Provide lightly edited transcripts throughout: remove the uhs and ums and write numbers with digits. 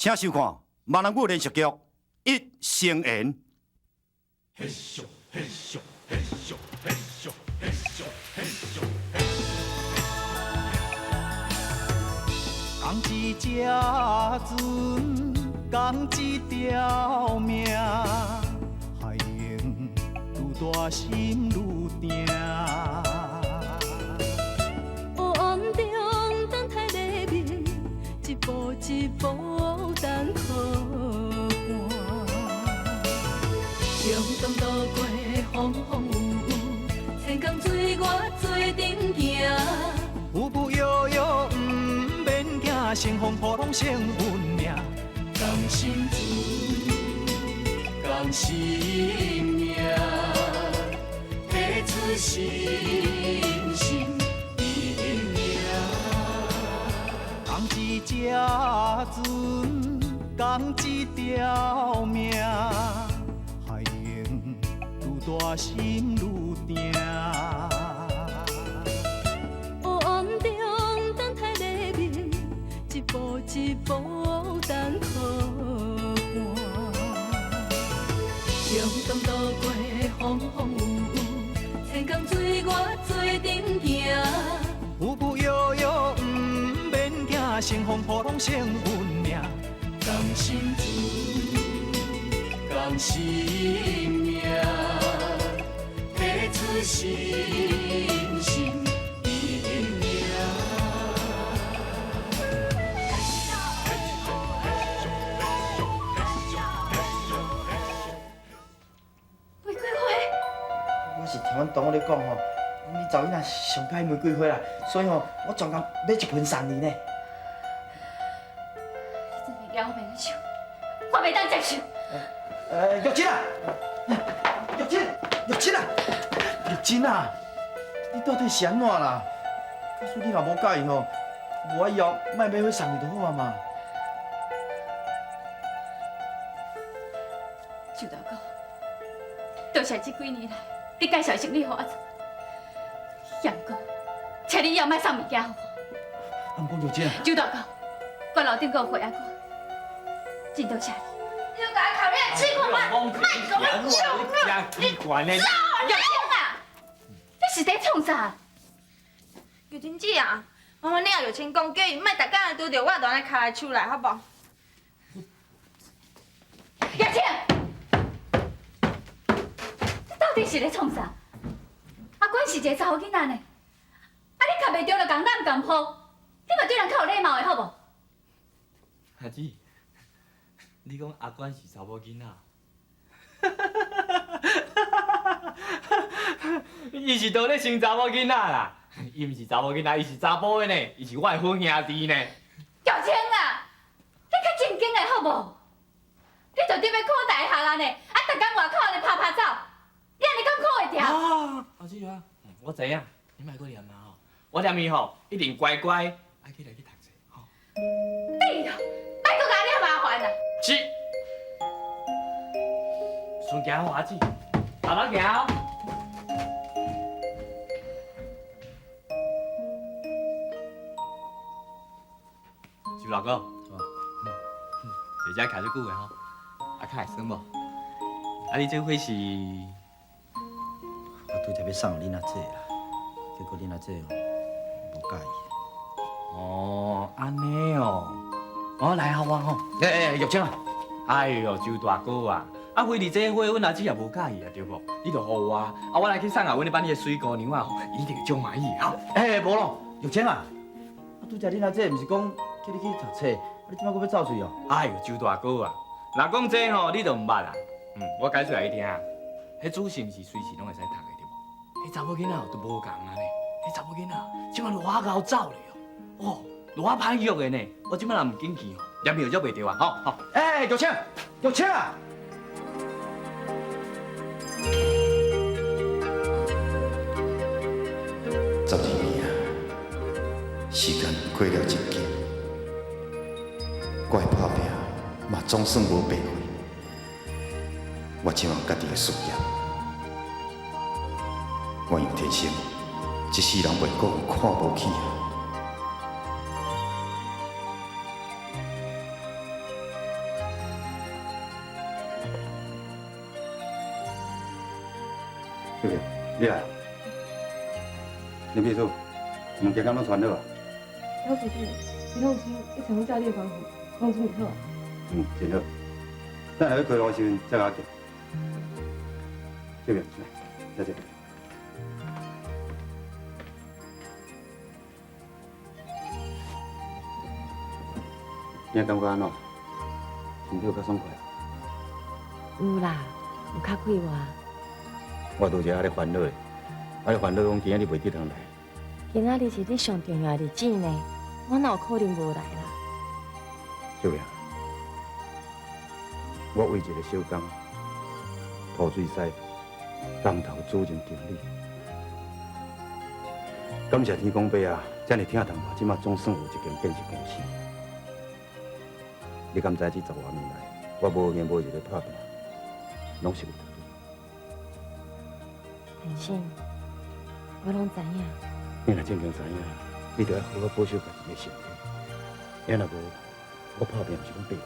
请收看闽南语连续剧《一生缘》。嘿咻嘿咻嘿咻嘿咻嘿咻嘿咻嘿。讲一只船，讲一条命，海用愈大心愈定。黑暗中等待黎明，一步一步等靠岸。向东渡过风风雨雨，千江水我做阵行。浮浮摇摇，不免惊，乘风破浪成运命。讲心事，讲生命，提出心心意命。讲一只船，讲一条命，海用愈大心愈定。黑暗中等待黎明，一步一步等靠岸。向东渡过风风雨雨，千江水我做阵行。浮浮摇摇，不免惊，乘风破浪成运命。讲心事，讲生命，提出心心意命。玫瑰花，我是听阮同学咧讲吼，你查某囝上歹玫瑰花啦，所以吼，我专工买一盆送你呢。你真是了袂接受，我袂当接受。玉珍啊，玉珍，玉珍啊，玉珍啊，你到底是安怎啦？假使你若无介意吼，我以后莫买花送你就好啊嘛。周大哥，多谢这几年来你介绍生理给我做，也毋过，请你以后莫送物件互我。毋过玉珍啊，周大哥，我楼顶还有花啊真多谢你。你甲我考验试看我，莫甲我用你管呢？走，玉清啊，你是在创啥？玉珍姐啊，妈妈你也有请讲，叫伊莫逐工拄着我，就安尼卡来手来，好无？玉清，你到底是在创啥？阿管是一个查某囡仔呢，啊你卡袂着就共咱共好，你嘛对人较有礼貌的好无？阿姊，你讲阿管是查某囡仔？伊是倒咧生查某囡仔啦，伊毋是查某囡仔，伊是查甫的呢，伊是我的好兄弟呢。玉清啊，你较正经的好无？你就踮咧考大学啊呢，啊，逐工外口安尼拍拍走，你安尼敢考会掉？啊，阿姊啊，我知影，你莫搁念啦吼，我念伊吼一定乖乖爱起来去读册吼。对哦，莫搁甲你麻烦啦。是。顺行哦，阿姊，慢慢行哦。周老哥，在遮徛足久的吼，啊，较会耍无？啊，你这伙是？我拄则要送你阿姐啦，结果你阿姐哦无介意。哦，安尼哦，哦，来好我吼。玉珍啊，哎呦，周大哥啊，啊，非你这伙，阮阿姊也无介意啊，对无？你就互我，啊，我来去送下阮咧班的水姑娘啊，吼，一定会足满意吼。无咯，玉珍啊，拄则你阿姐毋是讲叫你去读册，你即摆搁要走水哦？哎呦，周大哥啊，若讲这吼，你就毋捌啦。我解释来你听，迄主是毋是随时拢会使读的对无？迄查某囡仔都无共啊呢，迄查某囡仔即摆偌高走咧哦，偌歹约的呢。我即摆若毋紧去吼，念药约袂着啊，吼。玉清，玉清啊！12年啊，时间过了真紧，我的打拼嘛总算无白费。我希望家己的事业，我用天生，一世人袂讲看无起啊。对不对？你来。林秘书，物件敢拢传好啊？老师弟，徐老师一场教练防护，防住好啊。真好。等下去开路的时阵再甲我叫。这边来，在这边。你感觉安怎？身体有较爽快？有啦，有较快活。我拄则还咧烦恼咧，还咧烦恼讲今仔日袂得通来。今仔日是你上重要的日子呢，我哪有可能无来啦？小明，我为一个小工，涂水师，工头主任经理，感谢天公伯啊，遮尔疼痛我，即马总算有一间建设公司。你敢知这10多年来，我无眠无日咧打拼，拢是为着你。天心，我拢知影。你若真正知影，你着要好好保守家己的身体。要若无，我打拼毋是讲白费。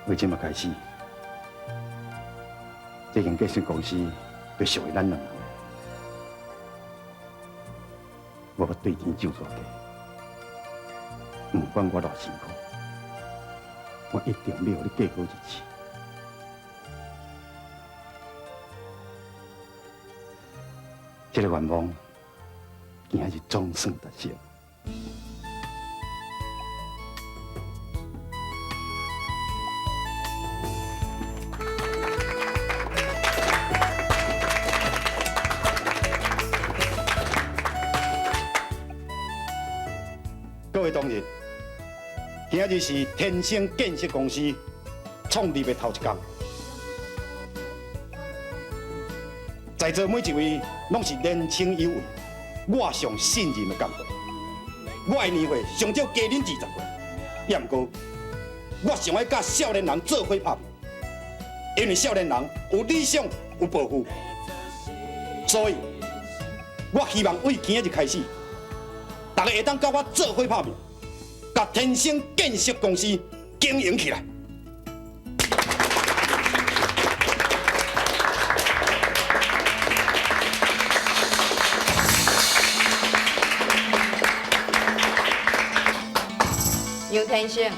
为即马开始，这间建设公司就属于咱两人的。我要对天就大家，不管我偌辛苦，我一定要互你过好日子。这个愿望，今仔日总算达成。各位同仁，今仔日是天星建设公司创立的头一天，在座每一位拢是年轻有为，我上信任的干部。我的年岁上少加恁20岁，也毋过我想要甲少年人做伙拍拼，因为少年人有理想有抱负，所以我希望为今仔日开始。大家会当甲我做伙拍拼，甲天星建设公司经营起来。杨天星，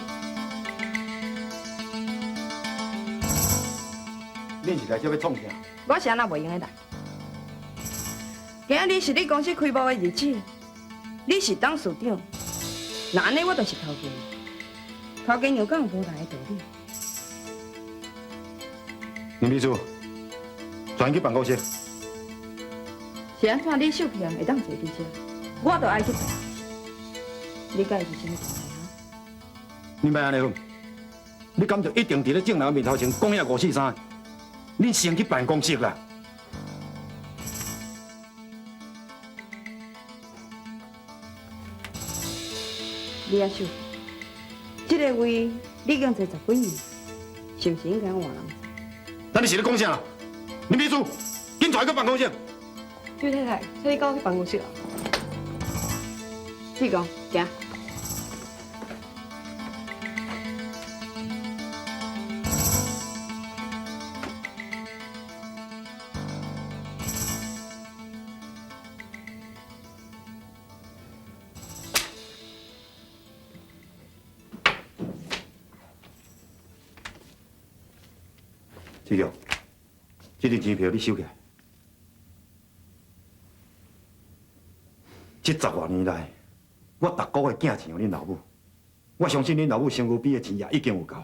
恁是来这要创啥？我是安那袂用的来。今仔日是你公司开幕的日子。你是董事长，那安尼我就是头家。头家又敢有无来的道理？林秘书，转去办公室。是安怎？李秀萍会当坐伫这，我就爱去办。你甲伊是啥物关系啊？你莫安尼讲，你敢就一定伫咧正人的面头前讲遐543？你先去办公室啦。李阿秀，这个位你已经坐10几年，是不是应该换人坐？那你是咧讲啥？林秘书，紧带去办公室。邱太太，请你跟我去办公室啊。志公，行。志强，这张支票你收起来。这10多年来，我逐个月敬请恁老母，我相信恁老母生活费的钱也已经有够。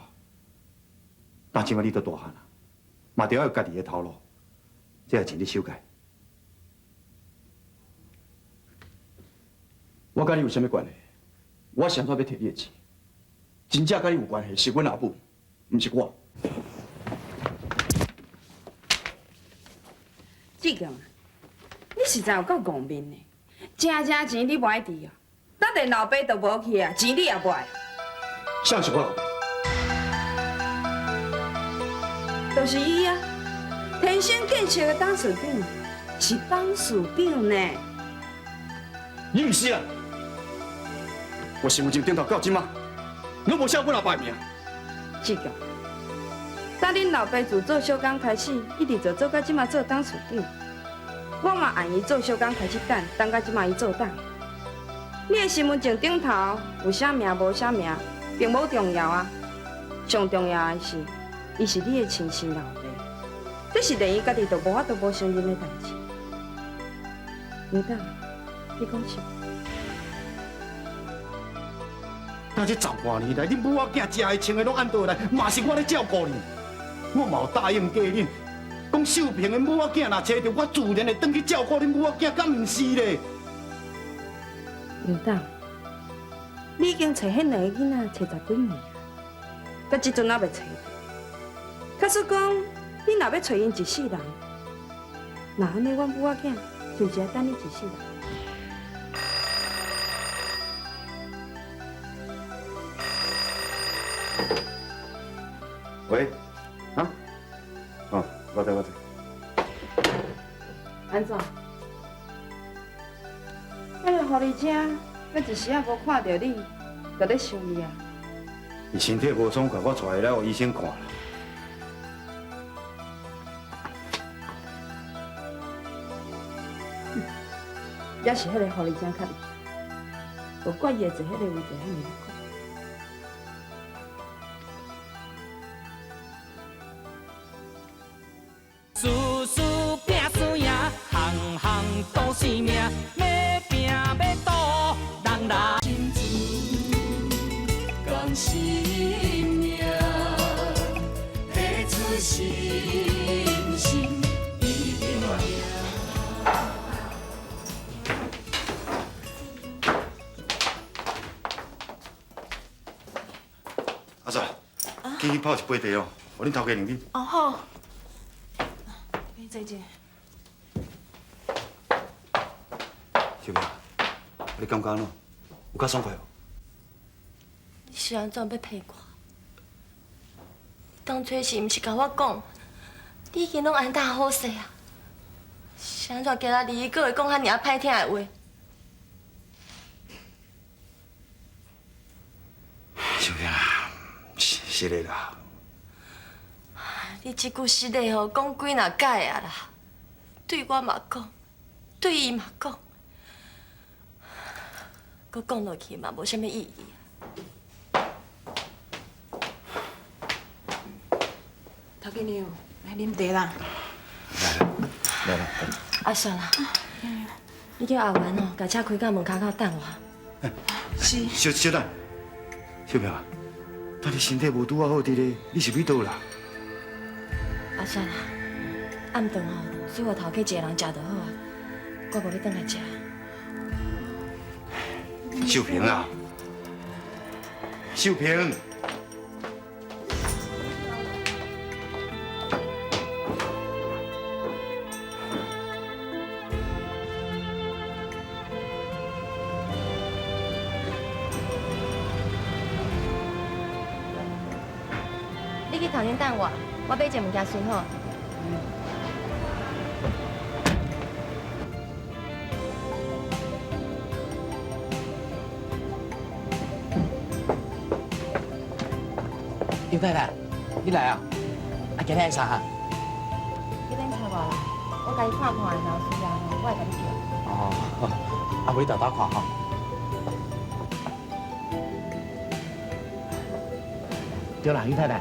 但即摆你都大汉了，嘛着要有家己的头路，这钱你收起来。我甲你有啥物关系？我想怎要摕你的钱？真正甲你有关系是阮老母，毋是我。志强啊，你实在有够戆面的，正钱你无爱挃哦，咱连老爸都无去啊，钱你也无爱。啥是我老爸？就是伊啊，天星建设的董事长，是董事长呢。你毋是啊！我身份证顶头到即马，你无写阮老爸的名。志强，当恁老爸自做小工开始，一直做到即马做董事长。我嘛按伊做小工开始等到即马伊做董。你的身份证顶头有啥名无啥名，并无重要啊。上重要的是，伊是你的亲生老爸，这是连伊家己都无法度无承认的代志。牛蛋，你讲是？但这10多年来，恁母仔囝食的穿的拢按倒来，嘛是我咧照顾你。我嘛有答应过恁，讲秀萍的母仔囝若找着，我自然会转去照顾恁母仔囝，敢毋是咧？牛蛋，你已经找迄2个囡仔找10几年啊，到即阵还未找到。假使讲你若要找因一世人，那安尼阮母仔囝是不是要等你一世人？喂，啊？哦，我知。安怎？我来互你请，我一时也无看到你，就咧想你啊。伊身体无爽快，我带来互医生看啦。也是迄个互你请较厉害，无怪伊会坐迄个位置遐尼讲。事事拼输赢，行行都是命，要拼要赌，人人心志甘心命，付出心心一定赢。阿嫂，去泡一杯茶哦，互恁头家两日。哦好。再见。小平，你感觉安怎？有较爽快无？你是安怎要骗我？当初是毋是甲我讲，你已经拢安踏好势啊？是安怎今仔日你阁会讲遐尔啊歹听的话？小平，是的啦。你即句实话吼，讲几若届啊啦？对我嘛讲，对伊嘛讲，搁讲落去嘛无啥物意义啊。头家娘，来啉茶啦。来。啊，算啦，你叫阿元哦，把车开到门口口等我。是。小等，小平啊，当你身体无拄啊好伫咧，你是去倒啦？啊，算啦，暗顿哦，随我头家一个人食就好啊，我无要转来食。秀萍啊，秀萍，你去头前等我，我买一个物件随好。刘太太，你来啊？啊，今日爱啥啊？你免吵我啦，我家己看看，然后需要吼，我会甲你叫。哦，啊，无你豆豆看吼。对啦，刘太太，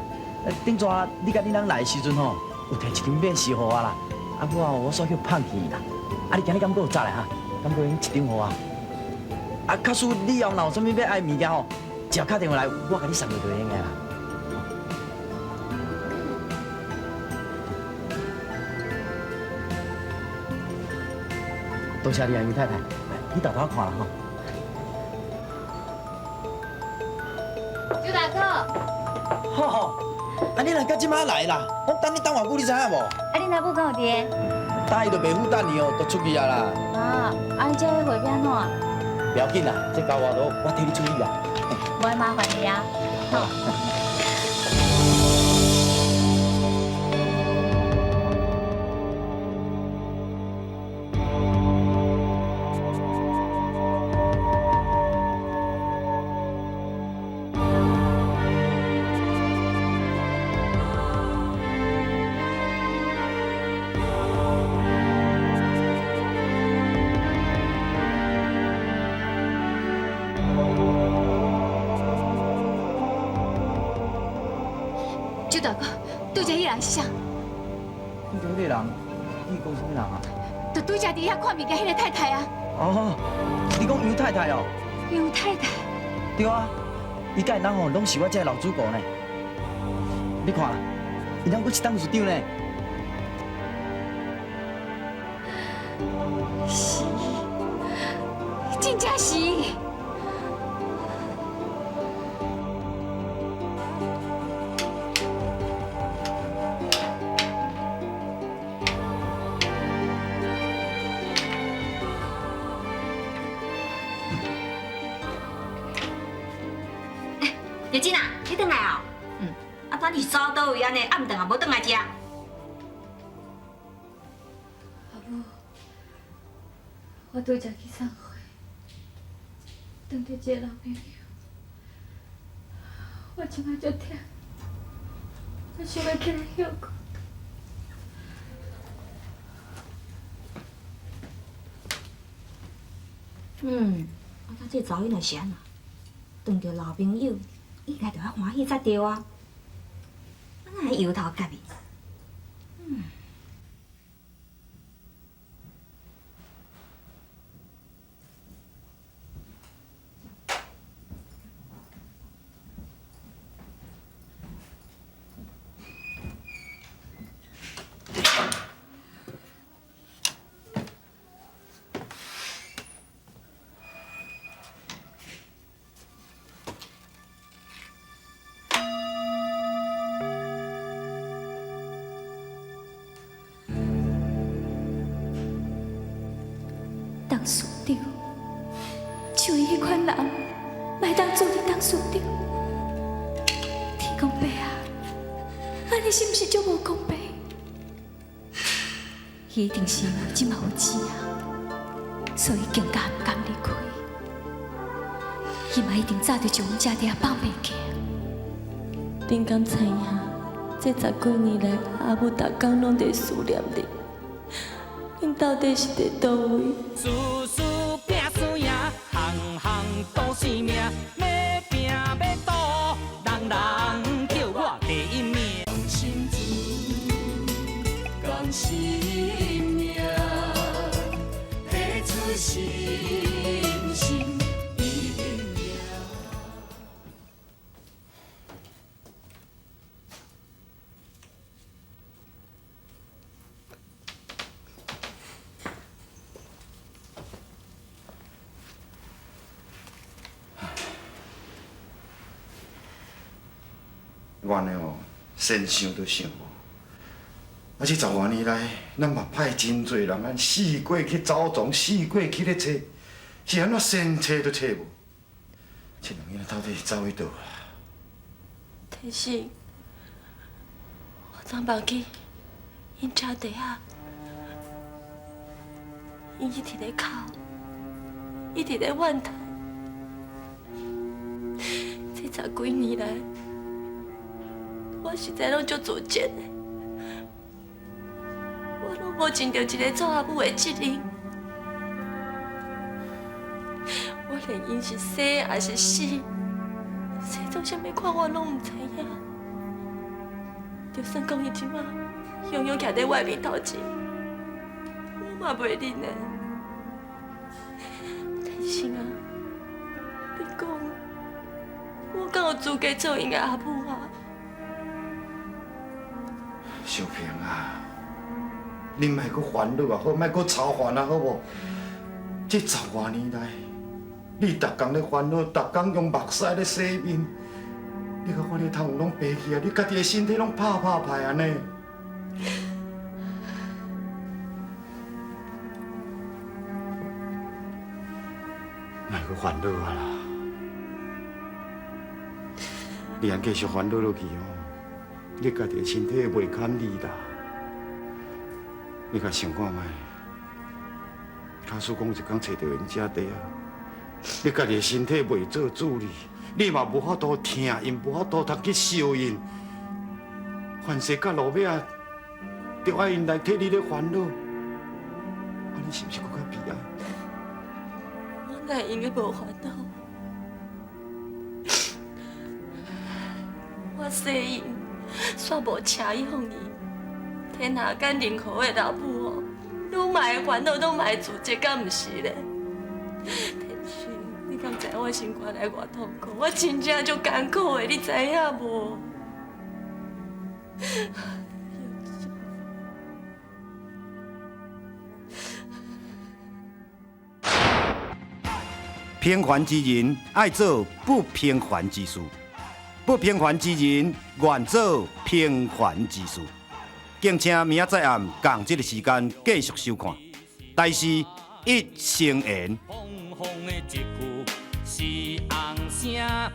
顶阵你甲恁人来的时阵吼，有摕一张免时予我啦，啊，我煞去放弃啦。啊，你今日敢搁有早来哈？敢搁用一张予我？啊，假使你后若有啥物要爱物件吼，只要打电话来，我甲你送去就用个啦。多谢你啊，于太太，你豆豆看啦吼。周大哥，好，啊你若到即马来啦，我等你等偌久，你知影无？啊你哪母敢有伫？等伊就袂赴等你哦，都出去啊啦。啊，啊这个会变安怎？不要紧啦，这交我替你处理啦。无麻烦你啊。好。周大哥，拄则迄人是啥？你这个人，你讲什么人啊？就拄则伫遐看物件迄个太太啊。哦，你讲尤太太哦？尤太太。对啊，伊家人哦，拢是我这老主顾呢。你看，伊当过一当市长呢。是，真正是。叶真啊，你转来哦？啊，当你是走到倒位安尼，暗顿也无转来食。阿母，我拄则去送货，等到一个老朋友，我即摆足忝，我想要起来休困。啊，这查某囡若是安怎？遇到老朋友，应该就要欢喜才对啊！啊，哪会摇头夹面？当市长，像伊迄款人，莫当做你当市长。天公伯啊，安尼是毋是足无公平？伊一定是因为即嘛有钱啊，所以更加毋敢离开。伊嘛一定早就将阮遮地放袂记。恁敢知影？这10几年来，阿母逐工拢在思念你。恁到底是伫倒位？事事拼输赢，行行都是命，要拼要赌，人人叫我第一名。心志，讲生命，付出心心一命。原来哦，先想都想无。啊，这10多年来，咱嘛派真侪人按四过去走踪，四过去咧找，是安怎先找都找无。这两个到底是走去倒啊？提醒，我昨梦去因家底下，因一直咧哭，一直咧怨叹。这10几年来，我实在拢足自贱的，我拢无尽到一个做阿母的责任。我连因是生还是死，生做啥物款我拢唔知影。就算讲伊即马永远徛在外面头前，我嘛袂认的。但是啊，你讲，我敢有资格做因的阿母啊？小平啊，你莫阁烦恼啊，好，莫阁操烦啊，好无？这10多年来，你逐工咧烦恼，逐工用目屎咧洗面，你甲看你头拢白去啊，你家己的身体拢拍歹安尼。莫阁烦恼啊啦！你若继续烦恼落去哦。你家己的身体袂堪你啦，你甲想看卖？假使讲有一天找到因遮地啊，你家己的身体袂做主理，你嘛无法度听因，无法度通去受因，凡事到落尾啊，着爱因来替你咧烦恼，安尼是毋是更较悲哀？我哪会用个无烦恼？我生因煞无车用伊。天下间任何的老母哦，愈买的烦恼，愈买的自责，敢毋是咧？天勋，你敢知我心肝内偌痛苦？我真正足艰苦的，你知影无？平凡之人爱做不平凡之事，不平凡之人愿做平凡之事。敬请明仔载暗同这个时间继续收看。但是一生缘。风的一句是红声，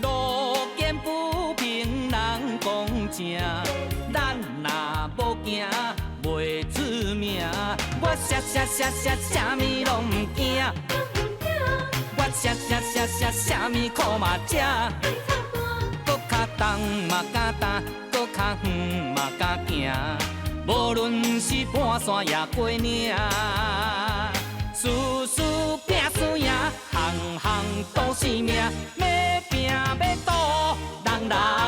路见不平人讲正，咱若无行袂出名。我啥物拢唔惊，我啥物苦嘛吃，搁较重嘛敢担，搁较远嘛敢行。无论是半山也过岭，事事拼输赢，行行都是命，要拼要赌，人人。